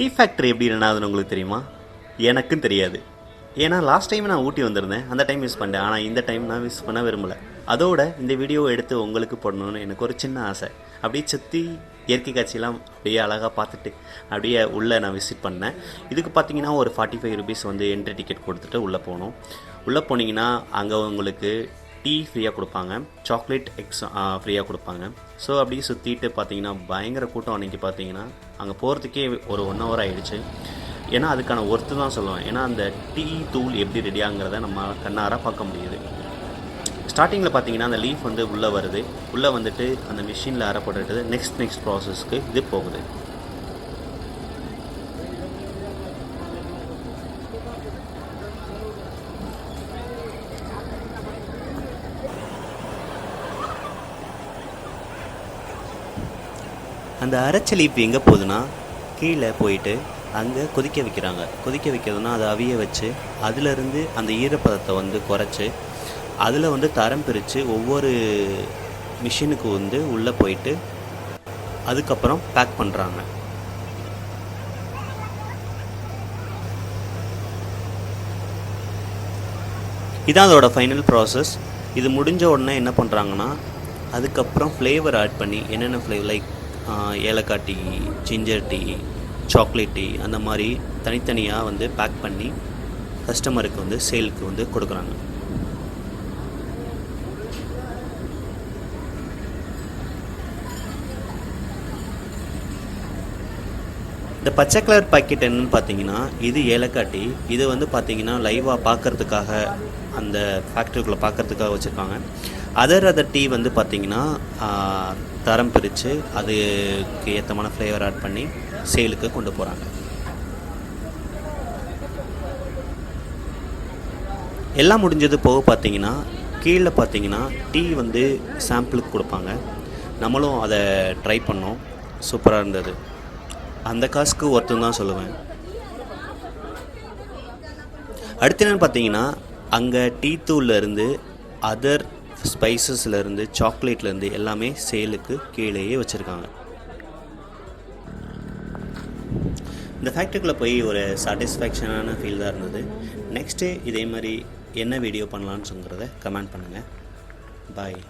Tea factory எப்படி run ஆகுதுன்னு உங்களுக்கு தெரியுமா? எனக்கும் தெரியாது. ஏன்னா லாஸ்ட் டைம் நான் ஊட்டி வந்திருந்தேன், அந்த டைம் மிஸ் பண்ணிட்டேன். ஆனால் இந்த டைம் நான் மிஸ் பண்ண விரும்பலை. அதோட இந்த வீடியோவை எடுத்து உங்களுக்கு போடணுன்னு எனக்கு ஒரு சின்ன ஆசை. அப்படியே சுற்றி இயற்கை காட்சியெல்லாம் அப்படியே அழகாக பார்த்துட்டு அப்படியே உள்ளே நான் விசிட் பண்ணேன். இதுக்கு பார்த்தீங்கன்னா ஒரு 45 ருபீஸ் வந்து என்ட்ரி டிக்கெட் கொடுத்துட்டு உள்ளே போகணும். உள்ளே போனீங்கன்னா அங்கே உங்களுக்கு டீ ஃப்ரீயாக கொடுப்பாங்க, சாக்லேட் ஃப்ரீயாக கொடுப்பாங்க. ஸோ அப்படியே சுற்றிட்டு பார்த்தீங்கன்னா பயங்கர கூட்டம். அன்றைக்கி பார்த்தீங்கன்னா அங்கே போகிறதுக்கே ஒரு 1 hour ஆகிடுச்சு. ஏன்னா அதுக்கான ஒர்த்து தான் சொல்லுவேன். ஏன்னா அந்த டீ தூள் எப்படி ரெடியாங்கிறத நம்ம கண்ணாராக பார்க்க முடியுது. ஸ்டார்டிங்கில் பார்த்தீங்கன்னா அந்த லீஃப் வந்து உள்ளே வருது. உள்ளே வந்துட்டு அந்த மிஷினில் அரைப்பட்டுட்டு நெக்ஸ்ட் ப்ராசஸ்க்கு இது போகுது. அந்த அரைச்ச லீஃப் எங்கே போகுதுன்னா கீழே போயிட்டு அங்கே கொதிக்க வைக்கிறாங்க. கொதிக்க வைக்கிறதுனா அதை அவிய வச்சு அதிலிருந்து அந்த ஈரப்பதத்தை வந்து குறைச்சி அதில் வந்து தரம் பிரித்து ஒவ்வொரு மிஷினுக்கு வந்து உள்ளே போயிட்டு அதுக்கப்புறம் பேக் பண்ணுறாங்க. இதான் அதோட ஃபைனல் ப்ராசஸ். இது முடிஞ்ச உடனே என்ன பண்ணுறாங்கன்னா அதுக்கப்புறம் ஃப்ளேவர் ஆட் பண்ணி என்னென்ன ஃப்ளேவர் லைக் ஏலக்காய் tea, ginger tea, chocolate tea அந்த மாதிரி தனித்தனியாக வந்து பேக் பண்ணி கஸ்டமருக்கு வந்து சேலுக்கு வந்து கொடுக்குறாங்க. இந்த பச்சை கலர் பாக்கெட் என்னன்னு பார்த்தீங்கன்னா இது ஏலக்காய் டீ. இது வந்து பார்த்தீங்கன்னா லைவாக பார்க்குறதுக்காக அந்த ஃபேக்ட்ரிக்குள்ளே பார்க்குறதுக்காக வச்சுருக்காங்க. அதர் டீ வந்து பார்த்திங்கன்னா தரம் பிரித்து அதுக்கு ஏற்றமான ஃப்ளேவர் ஆட் பண்ணி சேலுக்கு கொண்டு போகிறாங்க. எல்லாம் முடிஞ்சது போக பார்த்தீங்கன்னா கீழே பார்த்தீங்கன்னா டீ வந்து சாம்பிளுக்கு கொடுப்பாங்க. நம்மளும் அதை ட்ரை பண்ணோம், சூப்பராக இருந்தது. அந்த காசுக்கு ஒருத்தன் தான் சொல்லுவேன். அடுத்து என்னென்னு பார்த்தீங்கன்னா அங்கே டீ தூள்லேருந்து அதர் ஸ்பைசஸ்லேருந்து சாக்லேட்லேருந்து எல்லாமே சேலுக்கு கீழேயே வச்சுருக்காங்க. இந்த ஃபேக்ட்ரிக்குள்ளே போய் ஒரு சாட்டிஸ்ஃபேக்ஷனான ஃபீல் தான் இருந்தது. நெக்ஸ்ட்டு இதே மாதிரி என்ன வீடியோ பண்ணலான்னு சொல்கிறத கமெண்ட் பண்ணுங்கள். பாய்.